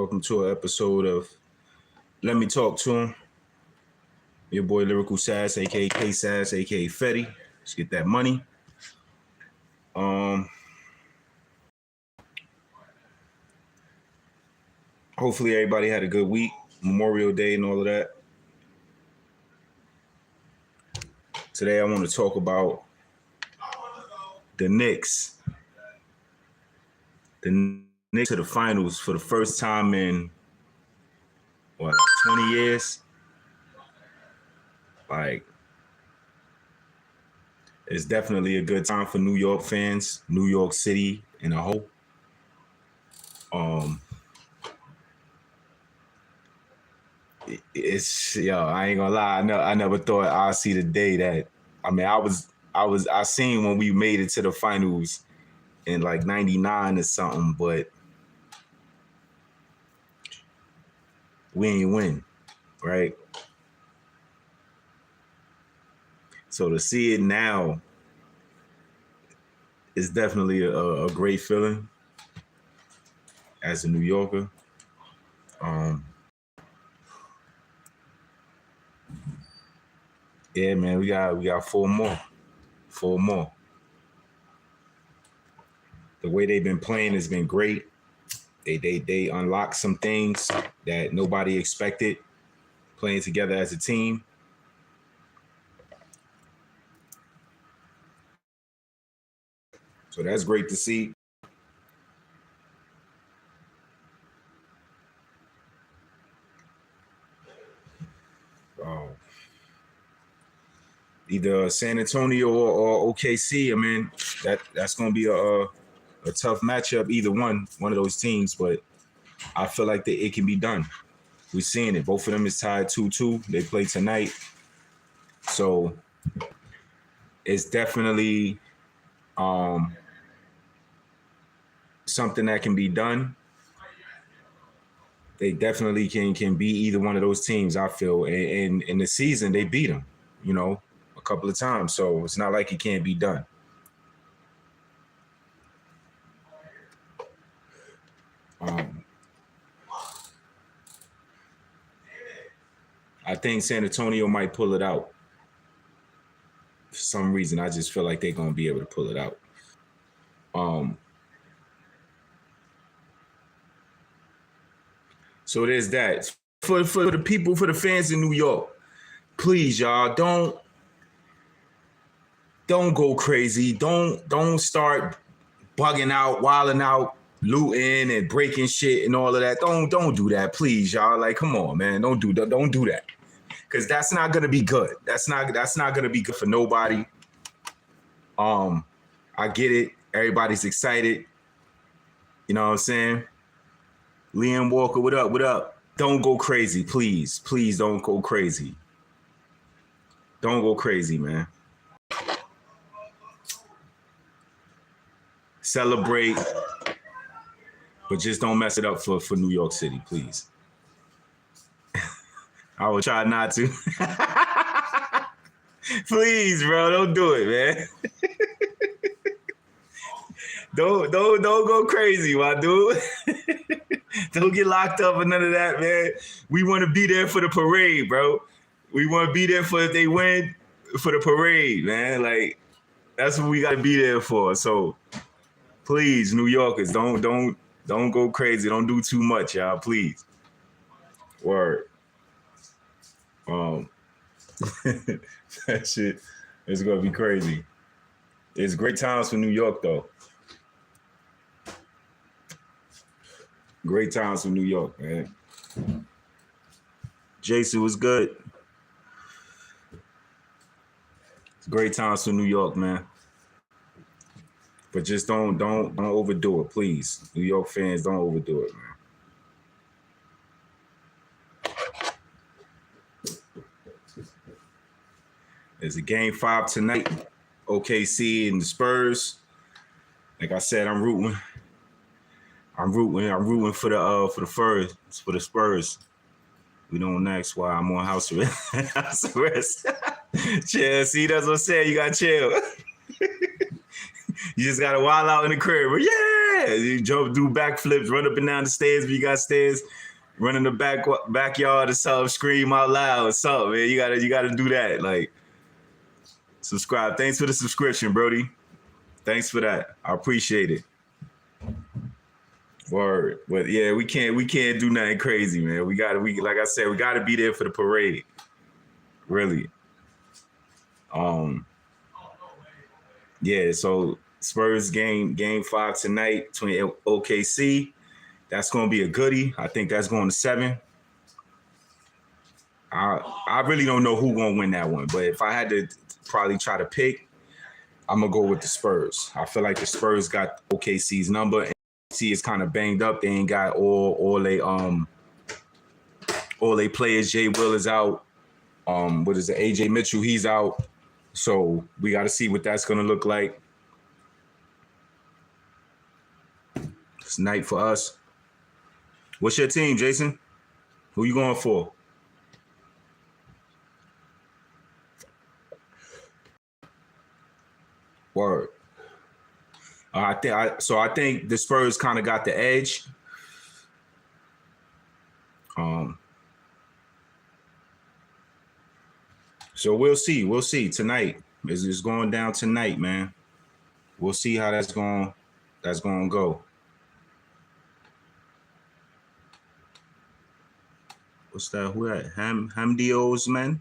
Welcome to an episode of Let Me Talk to Him. Your boy Lyrical Sass, aka K Sass, aka Fetty. Let's get that money. Hopefully everybody had a good week, Memorial Day and all of that. Today I want to talk about the Knicks. The Knicks to the finals for the first time in 20 years. It's definitely a good time for New York fans, New York City in a whole. I ain't gonna lie. I never thought I'd see the day that. I seen when we made it to the finals in like '99 or something, but we ain't win, right? So to see it now is definitely a great feeling as a New Yorker. Yeah, man, we got four more. The way they've been playing has been great. They unlocked some things that nobody expected playing together as a team. So that's great to see. Either San Antonio or OKC. I mean, that's going to be a tough matchup. Either one of those teams, but I feel like it can be done. We're seeing it. Both of them is tied 2-2. They play tonight, so it's definitely something that can be done. They definitely can be either one of those teams. I feel, and in the season they beat them, a couple of times. So it's not like it can't be done. I think San Antonio might pull it out. For some reason, I just feel like they're going to be able to pull it out. So there's that. For the people, for the fans in New York, please, y'all, don't go crazy. Don't start bugging out, wilding out, looting and breaking shit and all of that. Don't do that, please, y'all. Like, come on, man. Don't do that. Because that's not gonna be good. That's not gonna be good for nobody. I get it. Everybody's excited. You know what I'm saying? Liam Walker, what up? What up? Don't go crazy, please. Please don't go crazy. Don't go crazy, man. Celebrate, but just don't mess it up for New York City, please. I will try not to. Please, bro, don't do it, man. Don't go crazy, my dude. Don't get locked up or none of that, man. We want to be there for the parade, bro. We want to be there for if they win for the parade, man. Like, that's what we got to be there for. So, please, New Yorkers, don't go crazy. Don't do too much, y'all. Please. Word. That shit is gonna be crazy. It's great times for New York, though. Great times for New York, man. Jason was good. It's great times for New York, man. But just don't overdo it, please. New York fans, don't overdo it, man. There's a game 5 tonight. OKC and the Spurs. Like I said, I'm rooting for the Spurs. We don't ask why I'm on house arrest. Chill. See, that's what I'm saying. You gotta chill. You just gotta wild out in the crib. Yeah, you jump, do backflips, run up and down the stairs if you got stairs, run in the backyard or something, scream out loud or something, man. You gotta do that. Like, subscribe. Thanks for the subscription, Brody. Thanks for that. I appreciate it. Word. But yeah, we can't do nothing crazy, man. We like I said, we gotta be there for the parade. Really. Yeah, so Spurs game 5 tonight between OKC. That's gonna be a goodie. I think that's going to 7. I really don't know who gonna win that one, but if I had to probably try to pick, I'm gonna go with the Spurs. I feel like the Spurs got OKC's number, and OKC is kind of banged up. They ain't got all they players. Jay Will is out. What is it? AJ Mitchell, he's out. So we got to see what that's gonna look like. It's night for us. What's your team, Jason? Who you going for? Word. I think the Spurs kind of got the edge. So we'll see. We'll see tonight. It's going down tonight, man. We'll see how that's going to go. What's that? Who that? Hamdi Osman?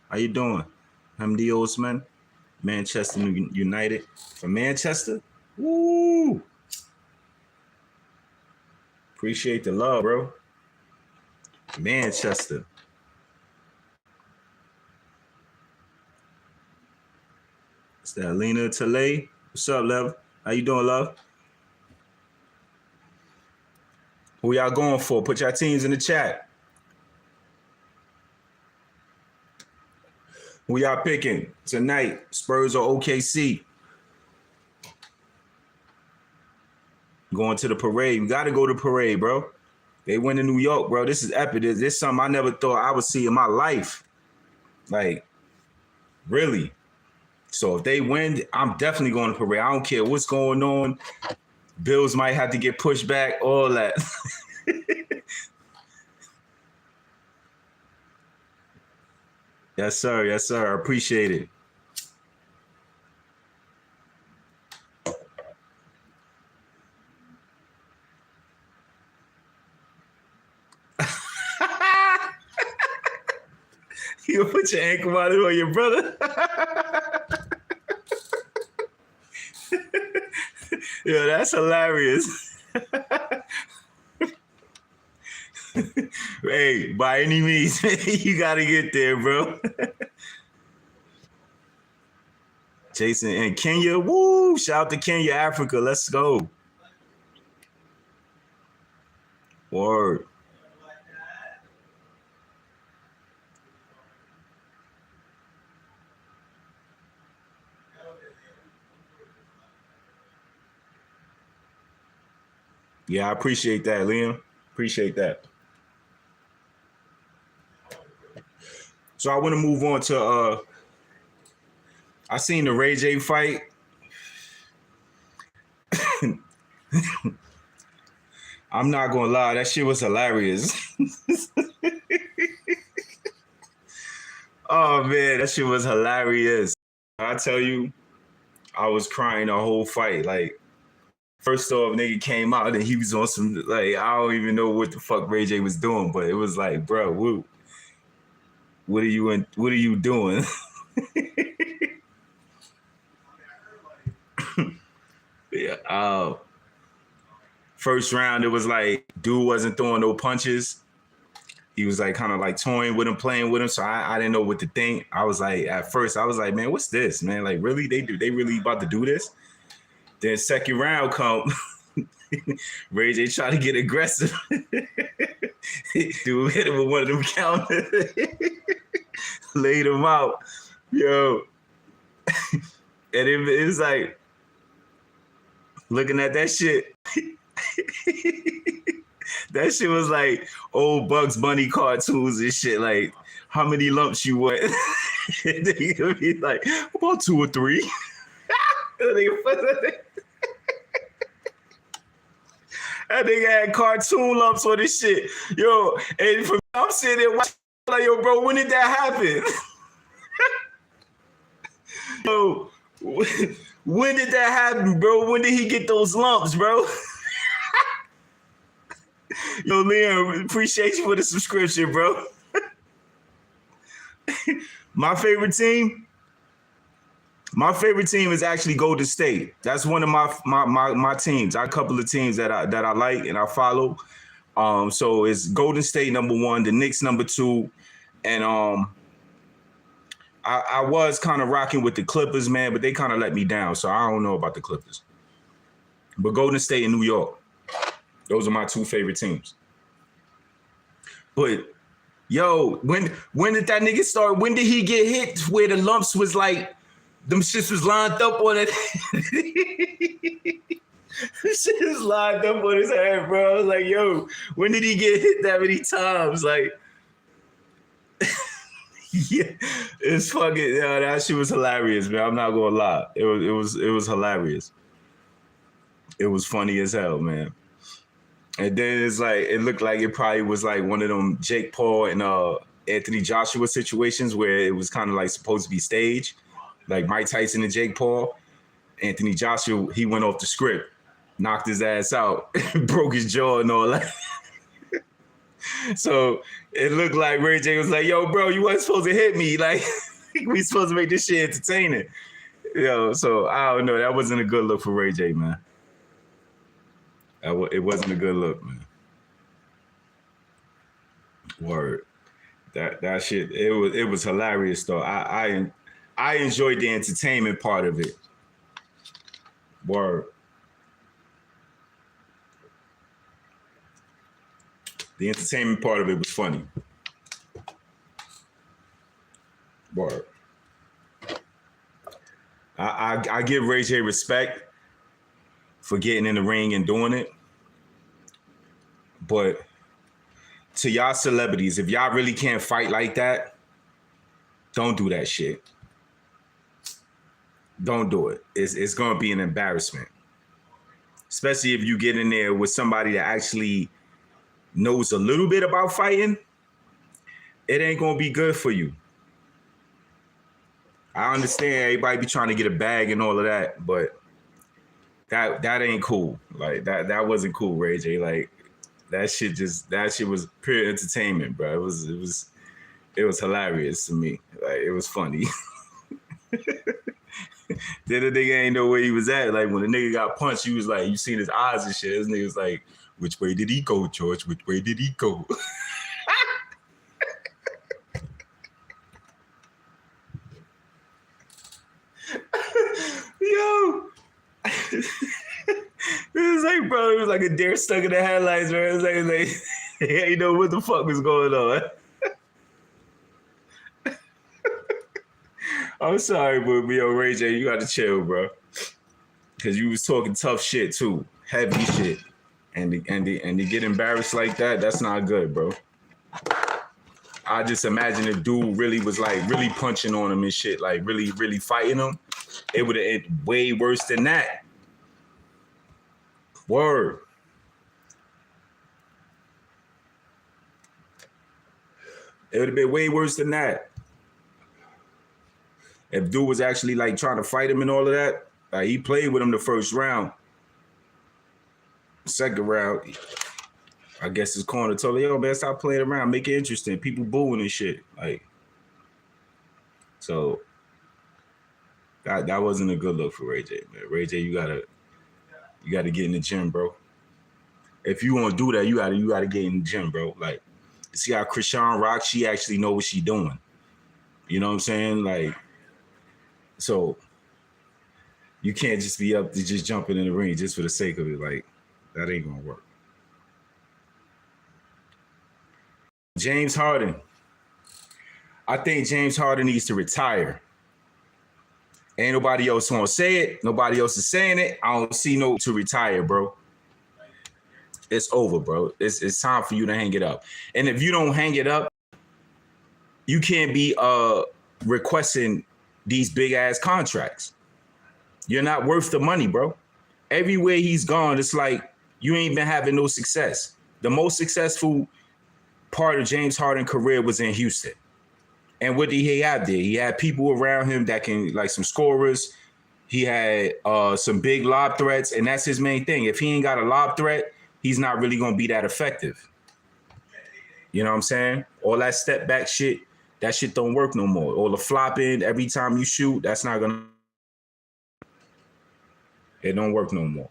How you doing? Hamdi Osman? Manchester United. From Manchester? Woo! Appreciate the love, bro. Manchester. What's that? Lena Tale? What's up, love? How you doing, love? Who y'all going for? Put your teams in the chat. Who y'all picking tonight? Spurs or OKC? Going to the parade. We got to go to the parade, bro. They went to New York, bro. This is epic. This is something I never thought I would see in my life. Like, really. So if they win, I'm definitely going to parade. I don't care what's going on. Bills might have to get pushed back, all that. Yes, sir. Yes, sir. I appreciate it. You put your ankle monitor on your brother? Yeah, that's hilarious. Hey, by any means, you got to get there, bro. Jason and Kenya, woo! Shout out to Kenya, Africa. Let's go. Word. Yeah, I appreciate that, Liam. Appreciate that. So I want to move on to I seen the Ray J fight. I'm not gonna lie, that shit was hilarious. Oh man, that shit was hilarious. I tell you, I was crying the whole fight. Like, first off, nigga came out and he was on some, like, I don't even know what the fuck Ray J was doing, but it was like, bro, what are you doing? Yeah. First round, it was like dude wasn't throwing no punches. He was like kind of like toying with him, playing with him. So I didn't know what to think. I was like, at first, I was like, man, what's this, man? Like, really? They really about to do this? Then second round come, Ray J tried to get aggressive. Dude hit him with one of them counters, laid him out, yo. And it was like, looking at that shit, that shit was like old Bugs Bunny cartoons and shit. Like, how many lumps you want? They gonna be like, about 2 or 3. That nigga had cartoon lumps on this shit. Yo, and I'm sitting there watching like, yo, bro, when did that happen? Yo, when did that happen, bro? When did he get those lumps, bro? Yo, Liam, appreciate you for the subscription, bro. My favorite team is actually Golden State. That's one of my teams. I have a couple of teams that I like and I follow. So it's Golden State number 1, the Knicks number 2, and I was kind of rocking with the Clippers, man, but they kind of let me down. So I don't know about the Clippers. But Golden State and New York, those are my 2 favorite teams. But yo, when did that nigga start? When did he get hit where the lumps was like, them shits was lined up on it? Shit was lined up on his head, bro. I was like, yo, when did he get hit that many times? Like, yeah, it's fucking, that shit was hilarious, man. I'm not gonna lie. It was hilarious. It was funny as hell, man. And then it's like, it looked like it probably was like one of them Jake Paul and Anthony Joshua situations where it was kind of like supposed to be staged, like Mike Tyson and Jake Paul. Anthony Joshua, he went off the script, knocked his ass out, broke his jaw and all that. So it looked like Ray J was like, yo, bro, you wasn't supposed to hit me. Like, we supposed to make this shit entertaining. Yo, so I don't know. That wasn't a good look for Ray J, man. It wasn't a good look, man. Word. That shit, it was hilarious though. I enjoyed the entertainment part of it. Word. The entertainment part of it was funny. Word. I give Ray J respect for getting in the ring and doing it. But to y'all celebrities, if y'all really can't fight like that, don't do that shit. Don't do it. It's going to be an embarrassment. Especially if you get in there with somebody that actually knows a little bit about fighting. It ain't going to be good for you. I understand everybody be trying to get a bag and all of that, but that ain't cool. Like that wasn't cool, Ray J. Like that shit was pure entertainment, bro. It was hilarious to me. Like it was funny. Then the nigga ain't know where he was at. Like when the nigga got punched, he was like, you seen his eyes and shit. This nigga was like, which way did he go, George? Which way did he go? Yo. It was like, bro, it was like a deer stuck in the headlights, bro. It was like he ain't know what the fuck was going on. I'm sorry, but yo, Ray J, you gotta chill, bro. Cause you was talking tough shit too, heavy shit, and to get embarrassed like that, that's not good, bro. I just imagine if dude really was like really punching on him and shit, like really fighting him, it would have ended way worse than that. Word. It would have been way worse than that. If dude was actually like trying to fight him and all of that, like he played with him the first round. Second round, I guess his corner told him, yo, man, stop playing around, make it interesting. People booing and shit. Like, so that wasn't a good look for Ray J, man. Ray J, you gotta get in the gym, bro. If you want to do that, you gotta get in the gym, bro. Like, see how Krishan Rock, she actually know what she doing. You know what I'm saying? Like, so you can't just be up to just jumping in the ring just for the sake of it. Like, that ain't gonna work. James Harden. I think James Harden needs to retire. Ain't nobody else gonna say it. Nobody else is saying it. I don't see no to retire, bro. It's over, bro. It's time for you to hang it up. And if you don't hang it up, you can't be requesting these big ass contracts. You're not worth the money, bro. Everywhere he's gone, it's like You ain't been having no success. The most successful part of James Harden's career was in Houston. And what did he have there? He had people around him that can, like, some scorers. He had some big lob threats, and that's his main thing. If he ain't got a lob threat, he's not really going to be that effective. You know what I'm saying? All that step back shit, that shit don't work no more. All the flopping every time you shoot, that's not going to. It don't work no more.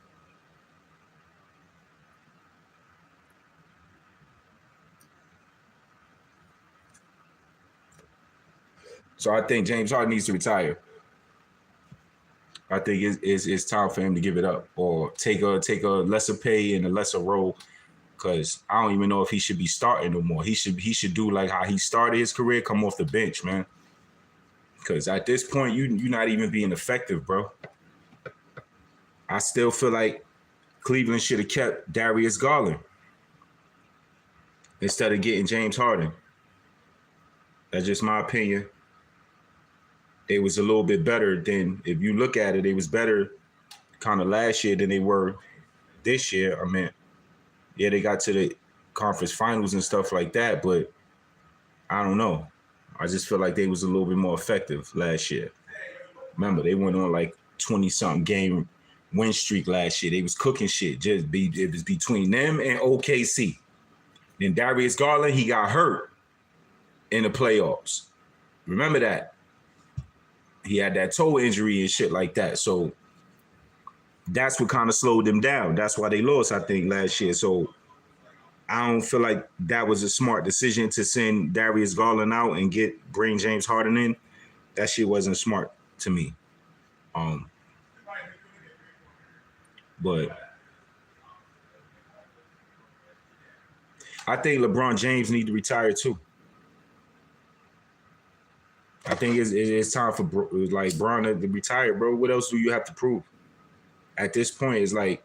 So I think James Harden needs to retire. I think it's time for him to give it up or take a lesser pay and a lesser role, because I don't even know if he should be starting no more. He should do like how he started his career, come off the bench, man. Because at this point, you're not even being effective, bro. I still feel like Cleveland should have kept Darius Garland instead of getting James Harden. That's just my opinion. It was a little bit better than, if you look at it, it was better kind of last year than they were this year. I mean, yeah, they got to the conference finals and stuff like that, but I don't know. I just feel like they was a little bit more effective last year. Remember, they went on like 20-something game win streak last year. They was cooking shit. It was between them and OKC. Then Darius Garland, he got hurt in the playoffs. Remember that? He had that toe injury and shit like that. So that's what kind of slowed them down. That's why they lost, I think, last year. So I don't feel like that was a smart decision to send Darius Garland out and bring James Harden in. That shit wasn't smart to me. But I think LeBron James need to retire too. I think it's time for like Bron to retire, bro. What else do you have to prove? At this point, it's like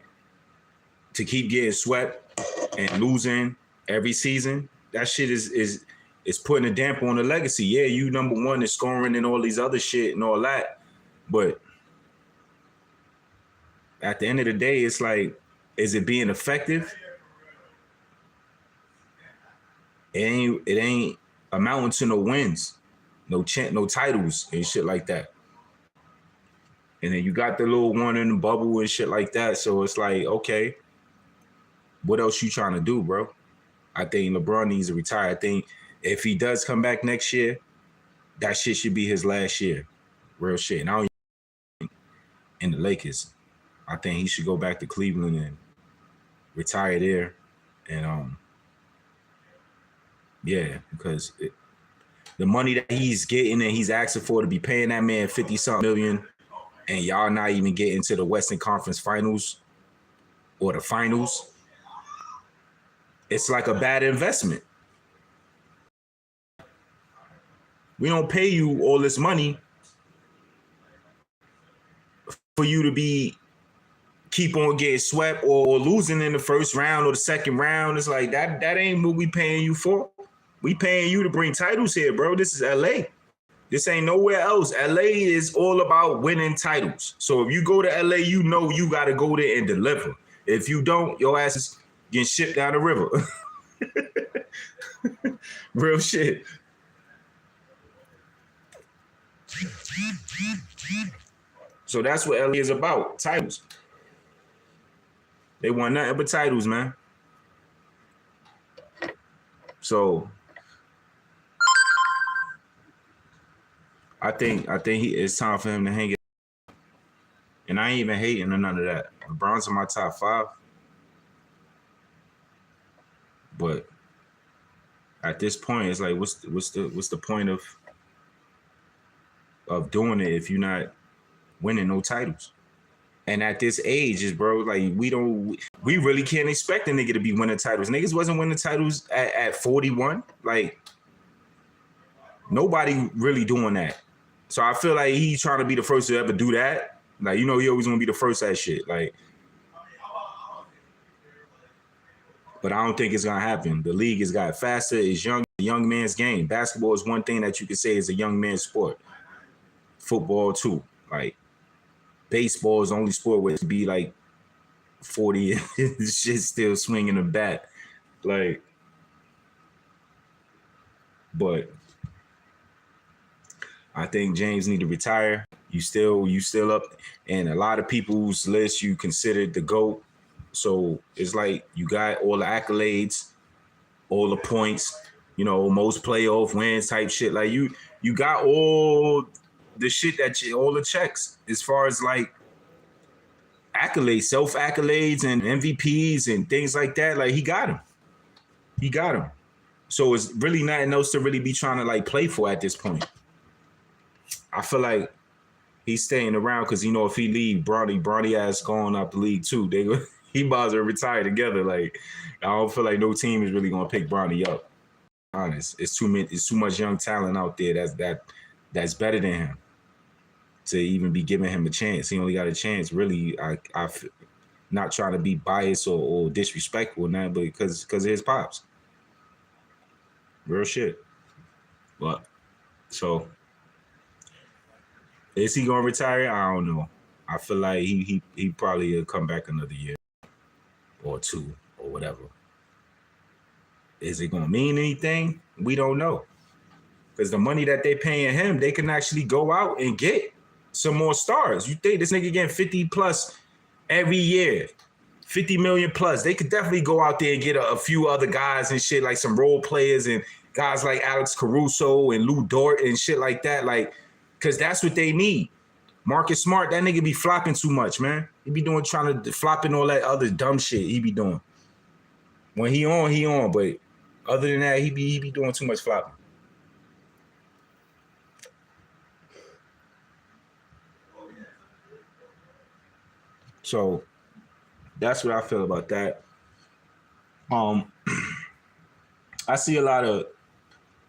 to keep getting swept and losing every season. That shit is putting a damper on the legacy. Yeah, you number one in scoring and all these other shit and all that, but at the end of the day, it's like, is it being effective? It ain't amounting to no wins. No titles and shit like that. And then you got the little one in the bubble and shit like that. So it's like, okay, what else you trying to do, bro? I think LeBron needs to retire. I think if he does come back next year, that shit should be his last year. Real shit. And I don't think in the Lakers. I think he should go back to Cleveland and retire there. And yeah, because the money that he's getting and he's asking for to be paying that man 50-something million, and y'all not even getting to the Western Conference Finals or the finals, it's like a bad investment. We don't pay you all this money for you to keep on getting swept or losing in the first round or the second round. It's like that ain't what we paying you for. We paying you to bring titles here, bro. This is LA. This ain't nowhere else. LA is all about winning titles. So if you go to LA, you know you got to go there and deliver. If you don't, your ass is getting shipped down the river. Real shit. So that's what LA is about, titles. They want nothing but titles, man. So I think it's time for him to hang it. And I ain't even hating or none of that. LeBron's in my top 5. But at this point, it's like, what's the point of doing it if you're not winning no titles? And at this age, is bro, like we really can't expect a nigga to be winning titles. Niggas wasn't winning titles at 41. Like nobody really doing that. So I feel like he's trying to be the first to ever do that. Like, you know, he always gonna be the first at shit. Like, but I don't think it's gonna happen. The league has got faster. It's young man's game. Basketball is one thing that you can say is a young man's sport. Football too. Like baseball is the only sport where it be like 40 and shit still swinging the bat. Like, but I think James need to retire. You still up, and a lot of people's list you considered the GOAT. So it's like you got all the accolades, all the points, most playoff wins type shit. Like you got all the shit all the checks as far as like accolades, self accolades and MVPs and things like that. Like he got him. So it's really nothing else to really be trying to like play for at this point. I feel like he's staying around because if he leave, Bronny ass going out the league too. He might as well retire together. Like I don't feel like no team is really gonna pick Bronny up. Honest, it's too much young talent out there that's better than him to even be giving him a chance. He only got a chance. Really, I not trying to be biased or disrespectful now, but because of his pops. Real shit. But so. Is he gonna retire? I don't know. I feel like he probably will come back another year or two or whatever. Is it gonna mean anything? We don't know. Because the money that they paying him, they can actually go out and get some more stars. You think this nigga getting 50 plus every year, 50 million plus. They could definitely go out there and get a few other guys and shit, like some role players and guys like Alex Caruso and Lou Dort and shit like that. Like, because that's what they need. Marcus Smart, that nigga be flopping too much, man. He be trying to flopping all that other dumb shit he be doing. When he on, but other than that, he be doing too much flopping. So that's what I feel about that. I see a lot of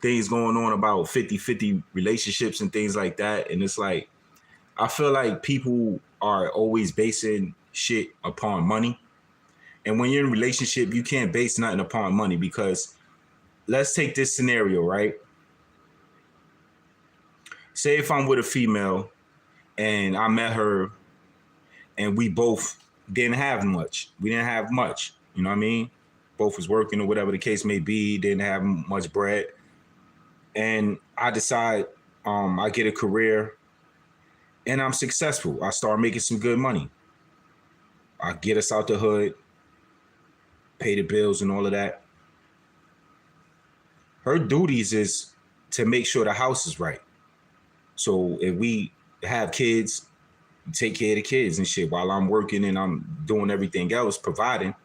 things going on about 50-50 relationships and things like that. And it's like, I feel like people are always basing shit upon money. And when you're in a relationship, you can't base nothing upon money because let's take this scenario, right? Say if I'm with a female and I met her and we both didn't have much. We didn't have much, you know what I mean? Both was working or whatever the case may be, didn't have much bread. And I decide I get a career and I'm successful. I start making some good money. I get us out the hood, pay the bills and all of that. Her duties is to make sure the house is right. So if we have kids, take care of the kids and shit while I'm working and I'm doing everything else, providing,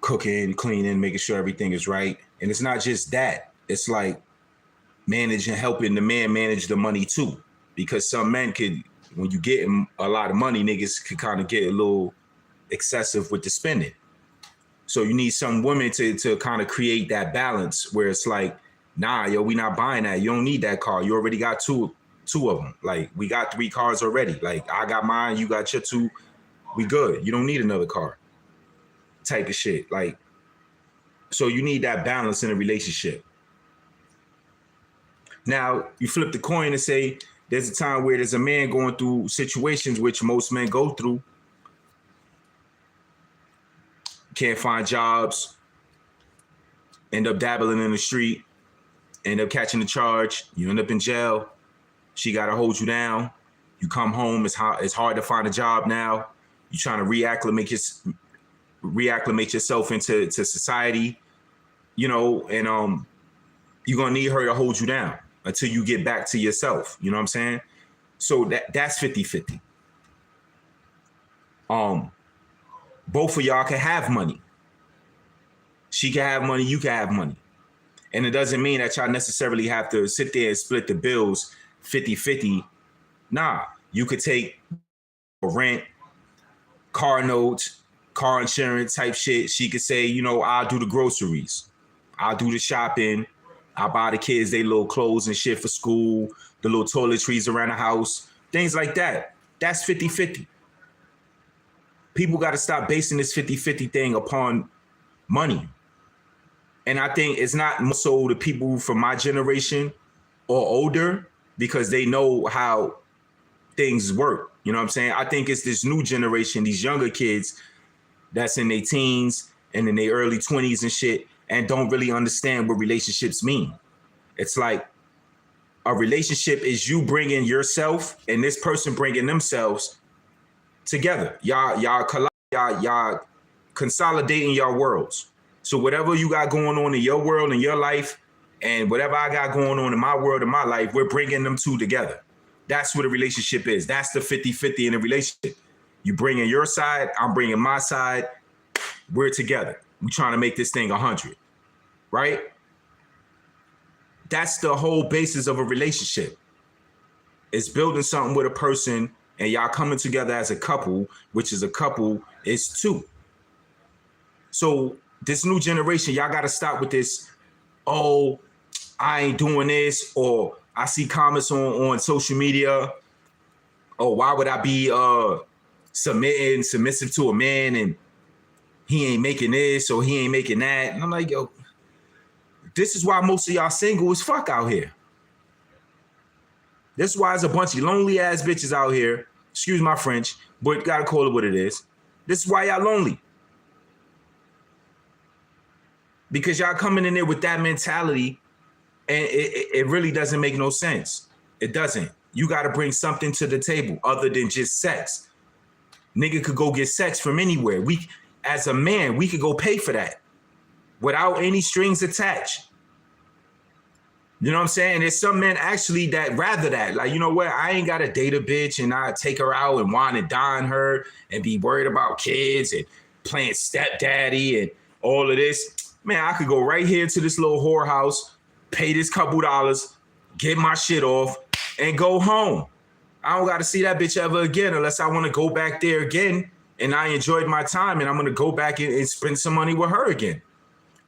cooking, cleaning, making sure everything is right. And it's not just that. It's like helping the man manage the money too. Because some men could, when you get a lot of money, niggas could kind of get a little excessive with the spending. So you need some women to kind of create that balance where it's like, nah, yo, we not buying that. You don't need that car. You already got two of them. Like, we got 3 cars already. Like, I got mine, you got your 2. We good. You don't need another car. Type of shit. Like, so you need that balance in a relationship. Now, you flip the coin and say, there's a time where there's a man going through situations which most men go through. Can't find jobs, end up dabbling in the street, end up catching the charge, you end up in jail. She got to hold you down. You come home, it's hard to find a job now. You're trying to reacclimate yourself into society, and you're going to need her to hold you down until you get back to yourself. You know what I'm saying? So that's 50-50. Both of y'all can have money. She can have money, you can have money. And it doesn't mean that y'all necessarily have to sit there and split the bills 50-50. Nah, you could take rent, car notes, car insurance type shit. She could say, I'll do the groceries. I'll do the shopping. I'll buy the kids their little clothes and shit for school, the little toiletries around the house, things like that. That's 50-50. People got to stop basing this 50-50 thing upon money. And I think it's not more so the people from my generation or older because they know how things work. You know what I'm saying? I think it's this new generation, these younger kids that's in their teens and in their early 20s and shit, and don't really understand what relationships mean. It's like a relationship is you bringing yourself and this person bringing themselves together. Y'all consolidating your worlds. So whatever you got going on in your world and your life, and whatever I got going on in my world and my life, we're bringing them two together. That's what a relationship is. That's the 50-50 in a relationship. You bringing your side, I'm bringing my side. We're together. We're trying to make this thing 100, right? That's the whole basis of a relationship. It's building something with a person and y'all coming together as a couple, which is a couple is two. So this new generation, y'all got to stop with this, oh, I ain't doing this, or I see comments on social media, oh, why would I be submissive to a man and he ain't making this or he ain't making that? And I'm like, yo, this is why most of y'all single as fuck out here. This is why there's a bunch of lonely ass bitches out here. Excuse my French, but gotta call it what it is. This is why y'all lonely. Because y'all coming in there with that mentality and it really doesn't make no sense. It doesn't. You got to bring something to the table other than just sex. Nigga could go get sex from anywhere. As a man, we could go pay for that without any strings attached. You know what I'm saying? There's some men actually that rather that. Like, you know what? I ain't got to date a bitch and I take her out and wine and dine her and be worried about kids and playing stepdaddy and all of this. Man, I could go right here to this little whorehouse, pay this couple dollars, get my shit off, and go home. I don't got to see that bitch ever again unless I want to go back there again and I enjoyed my time and I'm going to go back and spend some money with her again.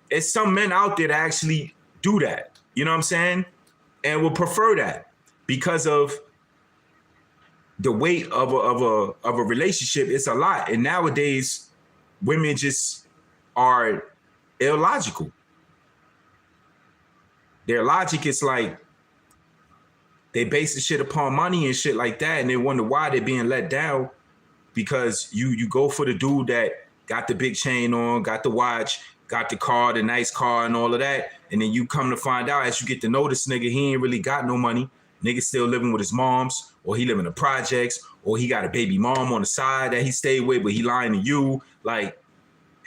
There's some men out there that actually do that. You know what I'm saying? And will prefer that because of the weight of a relationship. It's a lot. And nowadays, women just are illogical. Their logic is like they base the shit upon money and shit like that, and they wonder why they're being let down because you go for the dude that got the big chain on, got the watch, got the car, the nice car and all of that, and then you come to find out as you get to know this nigga, he ain't really got no money. Nigga still living with his moms, or he living in the projects, or he got a baby mom on the side that he stayed with, but he lying to you, like,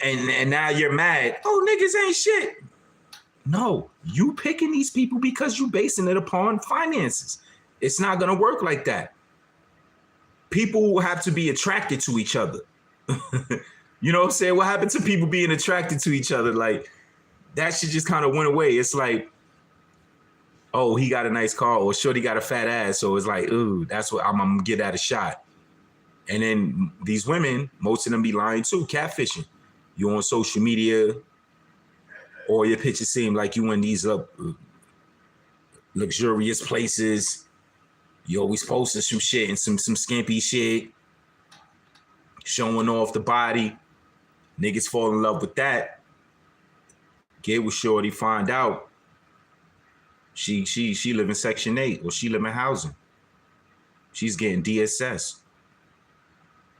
and now you're mad. Oh, niggas ain't shit. No, you picking these people because you basing it upon finances. It's not gonna work like that. People have to be attracted to each other. You know what I'm saying? What happened to people being attracted to each other? Like, that shit just kind of went away. It's like, oh, he got a nice car, or shorty got a fat ass. So it's like, ooh, that's what I'm gonna get at a shot. And then these women, most of them be lying too, catfishing. You on social media, or your pictures seem like you in these luxurious places. You always posting some shit and some skimpy shit, showing off the body. Niggas fall in love with that. Get with shorty, find out she live in Section 8 or she live in housing. She's getting DSS.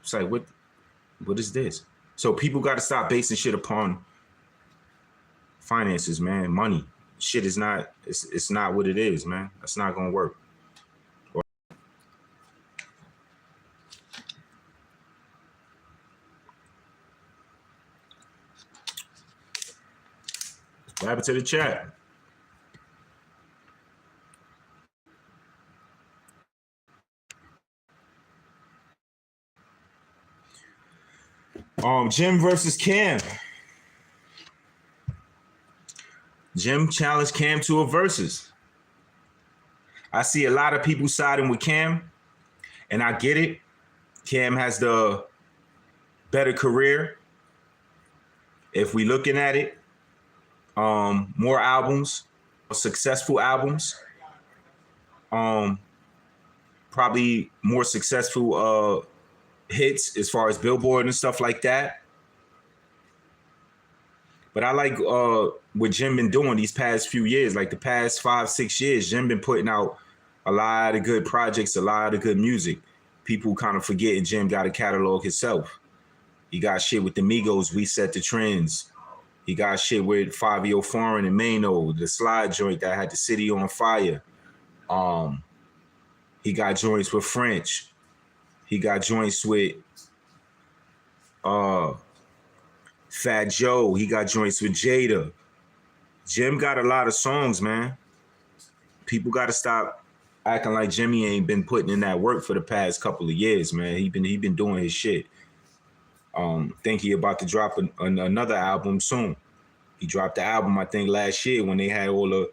It's like, what is this? So people got to stop basing shit upon finances, man. Money. Shit is not, it's not what it is, man. That's not gonna work. What happened to the chat? Jim versus Cam. Jim challenged Cam to a versus. I see a lot of people siding with Cam, and I get it. Cam has the better career. If we looking at it, more albums, successful albums, probably more successful hits as far as Billboard and stuff like that. But I like what Jim been doing these past few years, like the past 5-6 years. Jim been putting out a lot of good projects, a lot of good music. people kind of forgetting Jim got a catalog himself. He got shit with the Migos, We Set the Trends. He got shit with Fabio Foreign and Mano, the slide joint that had the city on fire. He got joints with French. He got joints with Fat Joe. He got joints with Jada. Jim got a lot of songs, man. People got to stop acting like Jimmy ain't been putting in that work for the past couple of years, man. He been doing his shit. Think he about to drop another album soon. He dropped the album, I think, last year when they had all the.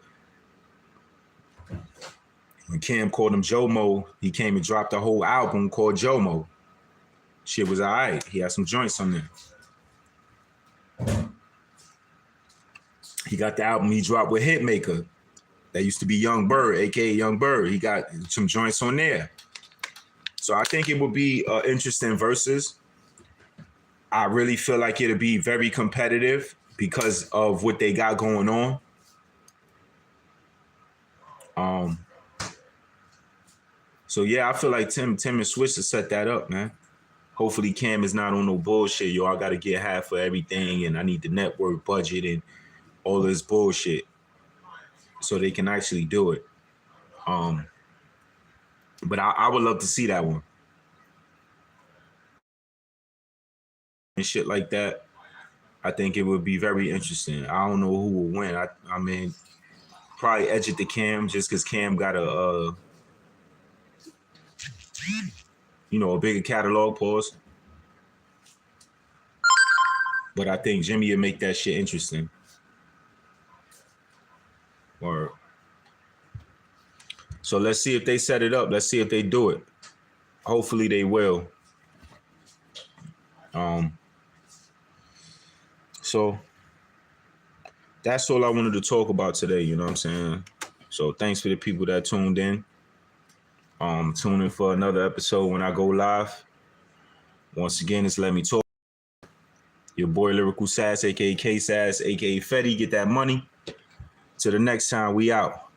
When Cam called him Jomo, he came and dropped a whole album called Jomo. Shit was all right. He had some joints on there. He got the album he dropped with Hitmaker. That used to be Young Bird, a.k.a. Young Bird. He got some joints on there. So I think it would be interesting versus. I really feel like it'll be very competitive because of what they got going on. So yeah, I feel like Tim and Switch to set that up, man. Hopefully Cam is not on no bullshit. Yo, I gotta get half of everything and I need the network budget and all this bullshit. So they can actually do it. But I would love to see that one. And shit like that. I think it would be very interesting. I don't know who will win. I mean, probably edge it to Cam just because Cam got a bigger catalog, pause. But I think Jimmy will make that shit interesting. Or so let's see if they set it up. Let's see if they do it. Hopefully they will. So that's all I wanted to talk about today, you know what I'm saying? So thanks for the people that tuned in. Tune in for another episode when I go live. Once again, it's Let Me Talk. Your boy Lyrical Sass, aka K Sass, aka Fetty. Get that money. Till the next time, we out.